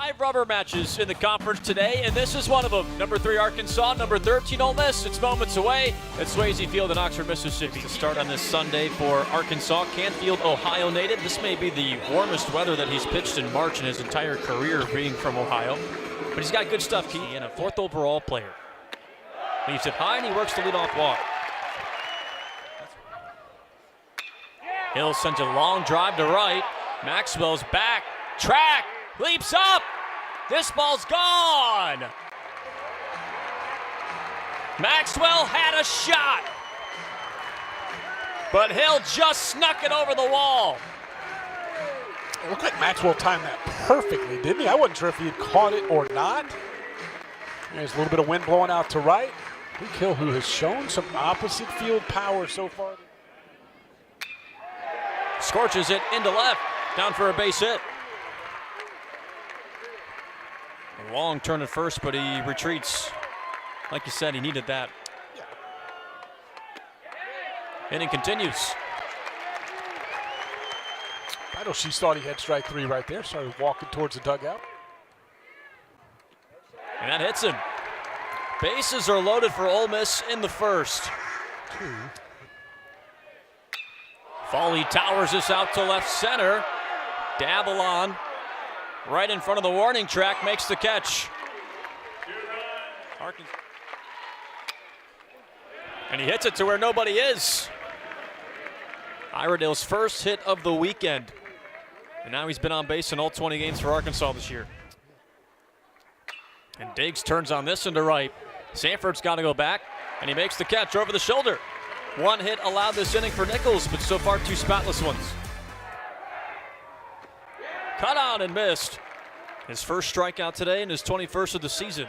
5 rubber matches in the conference today, and this is one of them. Number 3 Arkansas, number 13 Ole Miss. It's moments away at Swayze Field in Oxford, Mississippi. To start on this Sunday for Arkansas, Canfield, Ohio native. This may be the warmest weather that he's pitched in March in his entire career being from Ohio. But he's got good stuff, Key, and a 4th overall player. Leaves it high, and he works the leadoff walk. Hill sends a long drive to right. Maxwell's back, track, leaps up. This ball's gone. Maxwell had a shot, but Hill just snuck it over the wall. It looked like Maxwell timed that perfectly, didn't he? I wasn't sure if he had caught it or not. There's a little bit of wind blowing out to right. Luke Hill, who has shown some opposite field power so far. Scorches it into left, down for a base hit. A long turn at first, but he retreats. Like you said, he needed that. Yeah. Inning continues. I know she thought he had strike 3 right there. Started walking towards the dugout. And that hits him. Bases are loaded for Ole Miss in the first. 2. Foley towers this out to left center. Davalon, right in front of the warning track, makes the catch. And he hits it to where nobody is. Iredale's first hit of the weekend. And now he's been on base in all 20 games for Arkansas this year. And Diggs turns on this into right. Sanford's got to go back, and he makes the catch over the shoulder. 1 hit allowed this inning for Nichols, but so far 2 spotless ones. Cut on and missed. His first strikeout today and his 21st of the season.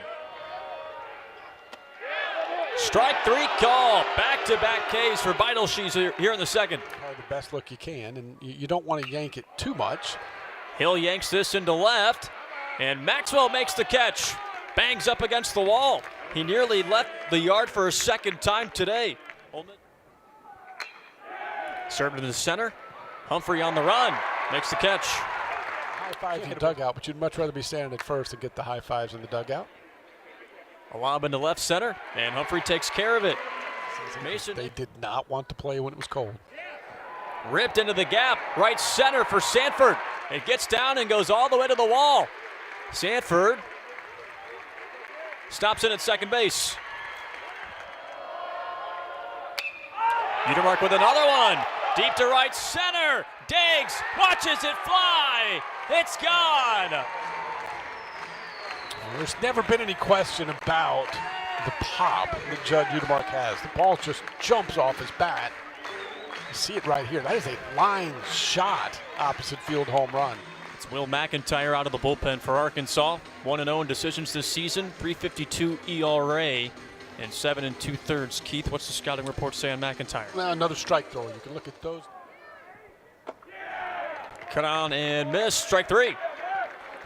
Strike 3 call. Back-to-back Ks for Beidelshees here in the second. Probably the best look you can, and you don't want to yank it too much. Hill yanks this into left, and Maxwell makes the catch. Bangs up against the wall. He nearly left the yard for a second time today. Served to the center. Humphrey on the run. Makes the catch. High five in the dugout, but you'd much rather be standing at first and get the high fives in the dugout. A lob into left center, and Humphrey takes care of it. Mason. They did not want to play when it was cold. Ripped into the gap. Right center for Sanford. It gets down and goes all the way to the wall. Sanford stops in at second base. Utermark with another one. Deep to right center. Diggs watches it fly. It's gone. There's never been any question about the pop that Judd Utermark has. The ball just jumps off his bat. You see it right here. That is a line shot opposite field home run. It's Will McIntyre out of the bullpen for Arkansas. 1-0 in decisions this season. .352 ERA. And 7 2/3. Keith, what's the scouting report say on McIntyre? Well, another strike thrower. You can look at those. Cut on and miss. Strike 3.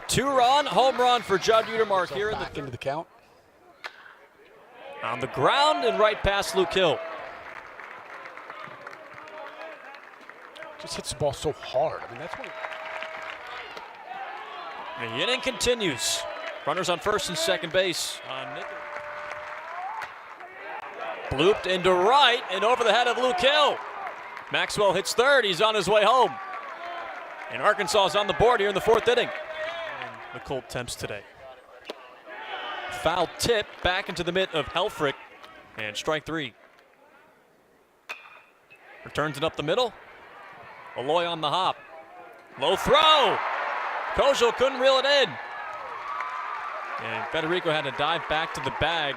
2-run home run for Judd Utermark So here back into the count. on the ground and right past Luke Hill. Just hits the ball so hard. I mean, that's what. The inning continues. Runners on first and second base. Blooped into right and over the head of Luke Hill. Maxwell hits third. He's on his way home. And Arkansas is on the board here in the 4th inning. And the cold temps today. Foul tip back into the mitt of Helfrich. And strike 3. Returns it up the middle. Aloy on the hop. Low throw. Kojal couldn't reel it in. And Federico had to dive back to the bag.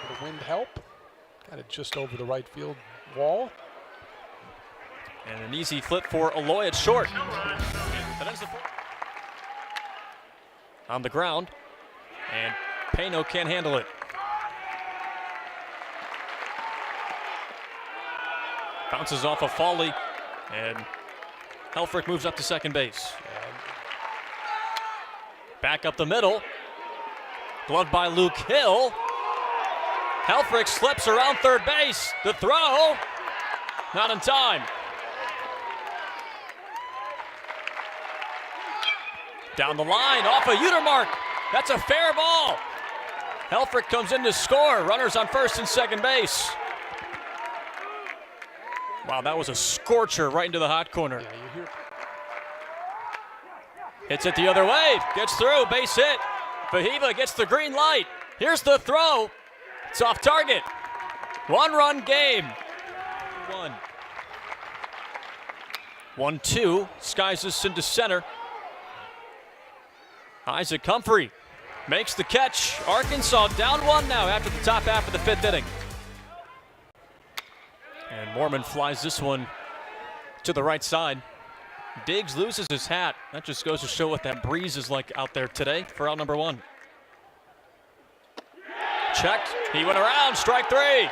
The wind help. Got it just over the right field wall. And an easy flip for Aloy at short. On the ground. And Pano can't handle it. Bounces off of Foley. And Helfrich moves up to second base. Back up the middle. Gloved by Luke Hill. Helfrich slips around third base. The throw, not in time. Down the line, off a Utermark. That's a fair ball. Helfrich comes in to score. Runners on first and second base. Wow, that was a scorcher right into the hot corner. Yeah, you hear. Hits it the other way. Gets through. Base hit. Fayetteville gets the green light. Here's the throw. It's off target. 1-run game. 1-2. Skies this into center. Isaac Humphrey makes the catch. Arkansas down 1 now after the top half of the 5th inning. And Mormon flies this one to the right side. Diggs loses his hat. That just goes to show what that breeze is like out there today for out number 1. Checked. He went around. Strike 3.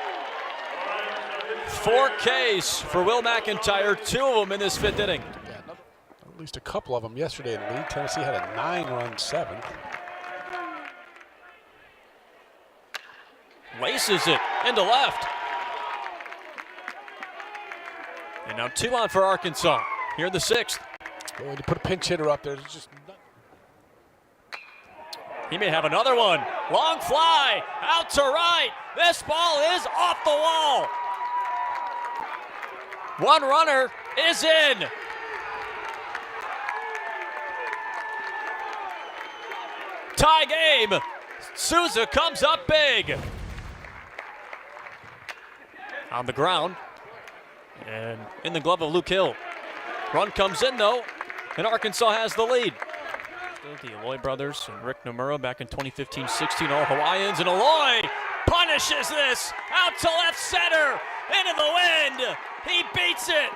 4 Ks for Will McIntyre. 2 of them in this 5th inning. Yeah, at least a couple of them yesterday in the league. Tennessee had a 9-run 7th. Laces it into left. And now 2 on for Arkansas. Here in the 6th. Going to put a pinch hitter up there. It's just He may have another one. Long fly out to right. This ball is off the wall. 1 runner is in. Tie game. Souza comes up big. On the ground. And in the glove of Luke Hill. Run comes in though, and Arkansas has the lead. The Aloy brothers and Rick Nomura back in 2015-16, all Hawaiians, and Aloy punishes this out to left center, into the wind. He beats it.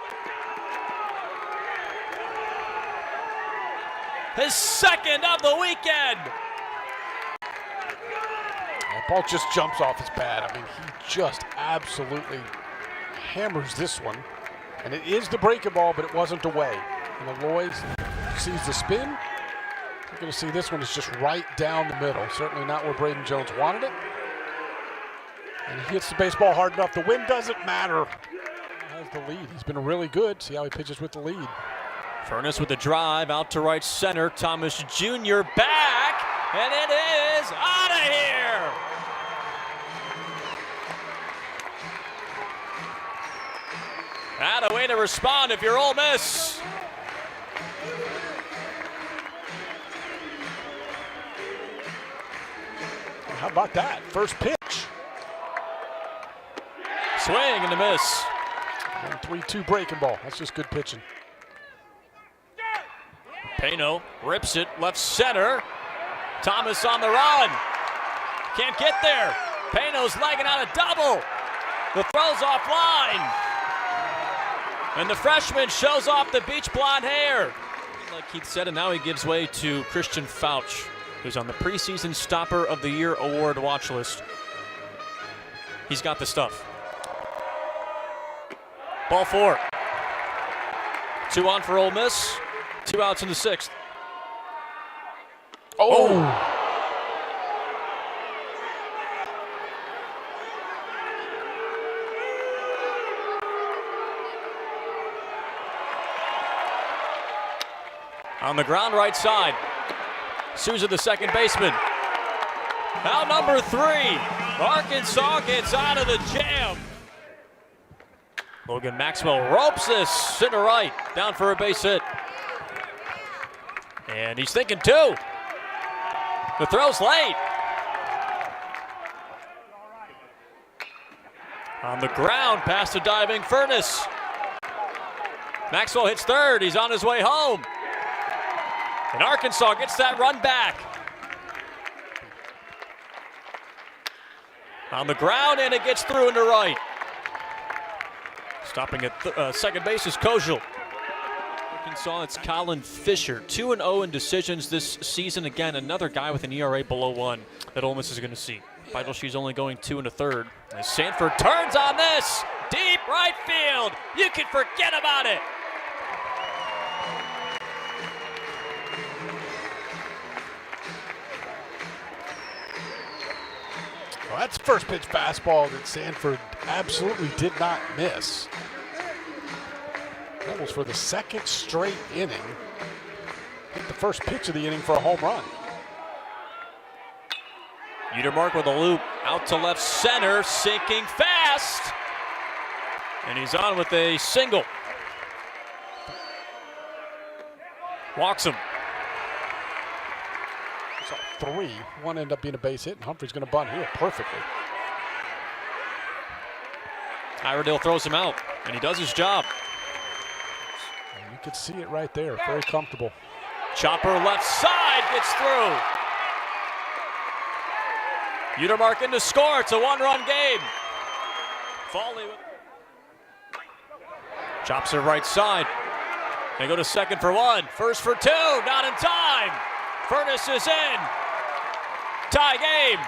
His 2nd of the weekend. that ball just jumps off his bat. I mean, he just absolutely hammers this one. And it is the breaking ball, but it wasn't away. And Aloy sees the spin. You're going to see this one is just right down the middle. Certainly not where Braden Jones wanted it. And he hits the baseball hard enough. The wind doesn't matter. He has the lead. He's been really good. See how he pitches with the lead. Furness with the drive out to right center. Thomas Jr. back, and it is out of here. And a way to respond if you're Ole Miss. How about that? First pitch. Swing and a miss. And 3-2 breaking ball. That's just good pitching. Pano rips it left center. Thomas on the run. Can't get there. Pano's legging out a double. The throw's offline. And the freshman shows off the beach blonde hair. Like Keith said, and now he gives way to Christian Fouch, who's on the preseason Stopper of the Year award watch list. He's got the stuff. Ball 4. 2 on for Ole Miss. 2 outs in the 6th. Oh! On the ground right side. Souza, the second baseman. Out number 3. Arkansas gets out of the jam. Logan Maxwell ropes this center right, down for a base hit. And he's thinking 2. The throw's late. On the ground, past the diving Furness. Maxwell hits third. He's on his way home. And Arkansas gets that run back. On the ground, and it gets through into right. Stopping at second base is Kojal. Arkansas, it's Colin Fisher. 2-0 in decisions this season. Again, another guy with an ERA below 1 that Ole Miss is going to see. Vital, she's only going 2 1/3. As Sanford turns on this. Deep right field. You can forget about it. Well, that's first pitch fastball that Sanford absolutely did not miss. That was for the 2nd straight inning. Hit the first pitch of the inning for a home run. Utermark with a loop out to left center, sinking fast. And he's on with a single. Walks him. So 3. One ended up being a base hit, and Humphrey's going to bunt here perfectly. Iredale throws him out, and he does his job. And you can see it right there. Very comfortable. Chopper left side gets through. Utermark in to score. It's a one-run game. Foley with chops her right side. They go to second for 1. First for 2. Not in time. Furness is in. Tie game.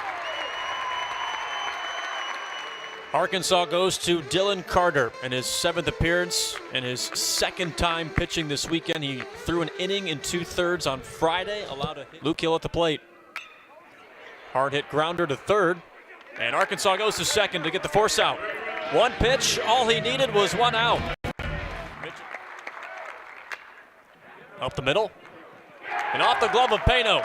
Arkansas goes to Dylan Carter in his 7th appearance and his 2nd time pitching this weekend. He threw an inning in 2/3 on Friday. Allowed a hit. Luke Hill at the plate. Hard hit grounder to 3rd. And Arkansas goes to 2nd to get the force out. 1 pitch. All he needed was 1 out. Up the middle. And off the glove of Pano.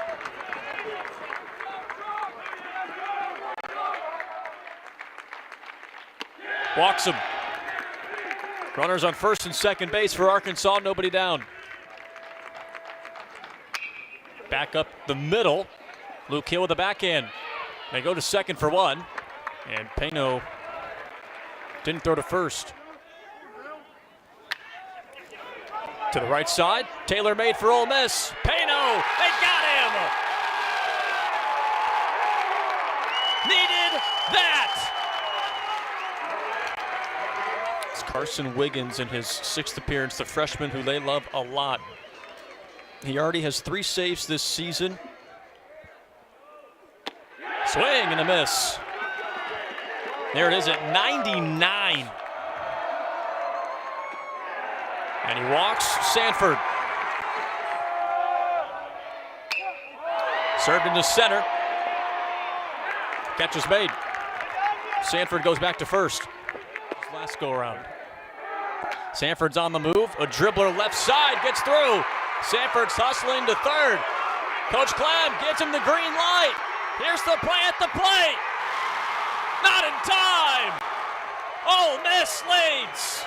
Walks him. Runners on first and second base for Arkansas. Nobody down. Back up the middle. Luke Hill with the backhand. They go to second for 1. And Pano didn't throw to first. To the right side. Taylor made for Ole Miss. Pano, they got him! Needed that! It's Carson Wiggins in his 6th appearance, the freshman who they love a lot. He already has 3 saves this season. Swing and a miss. There it is at 99. And he walks Sanford. Served into center. Catch is made. Sanford goes back to first. His last go around. Sanford's on the move. A dribbler left side gets through. Sanford's hustling to 3rd. Coach Clem gives him the green light. Here's the play at the plate. Not in time. Ole Miss leads.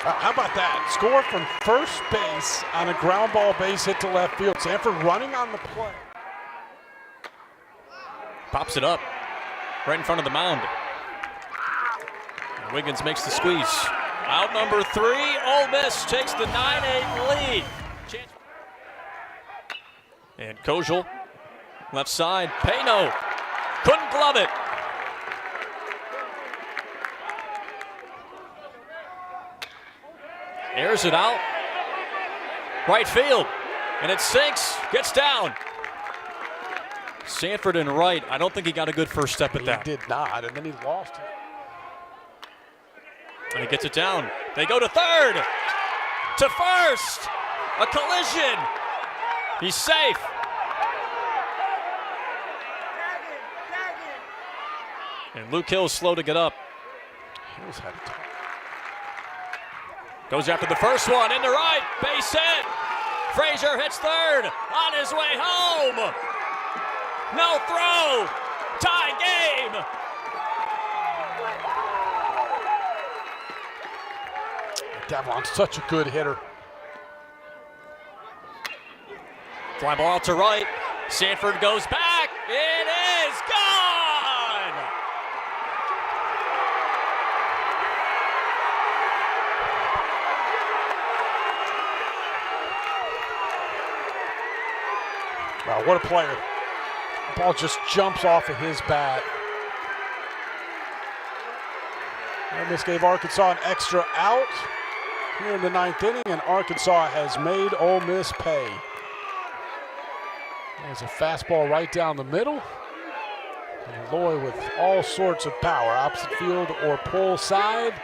How about that? Score from first base on a ground ball base hit to left field. Sanford running on the play. Pops it up right in front of the mound. And Wiggins makes the squeeze. Out number 3, Ole Miss takes the 9-8 lead. And Kojal, left side, Pano, couldn't glove it. Airs it out, right field, and it sinks, gets down. Sanford and right, I don't think he got a good first step at that. He did not, and then he lost it. And he gets it down. They go to 3rd, to first, a collision. He's safe. And Luke Hill is slow to get up. Hill's had a time. Goes after the first one, into right, base hit. Frazier hits 3rd, on his way home. No throw, tie game. Davlon's such a good hitter. Fly ball out to right. Sanford goes back. It is gone. Wow, what a player. The ball just jumps off of his bat. And this gave Arkansas an extra out here in the 9th inning, and Arkansas has made Ole Miss pay. There's a fastball right down the middle. And Loy with all sorts of power, opposite field or pull side.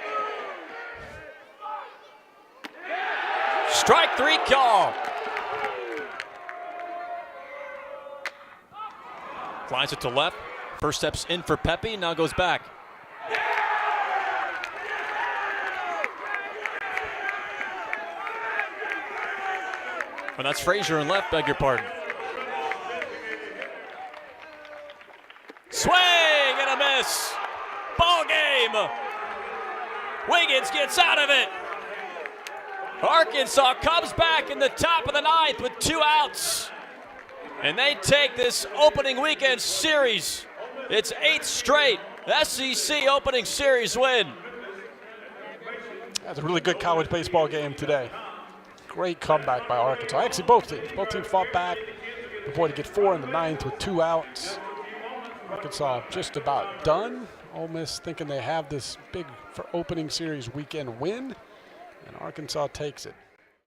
Strike 3 call. Flies it to left. First steps in for Pepe, now goes back. Well, that's Frazier in left, beg your pardon. Swing and a miss. Ball game. Wiggins gets out of it. Arkansas comes back in the top of the ninth with 2 outs. And they take this opening weekend series. It's 8th straight SEC opening series win. That's a really good college baseball game today. Great comeback by Arkansas. Actually, both teams fought back. Before to get 4 in the 9th with 2 outs. Arkansas just about done. Ole Miss thinking they have this big for opening series weekend win, and Arkansas takes it.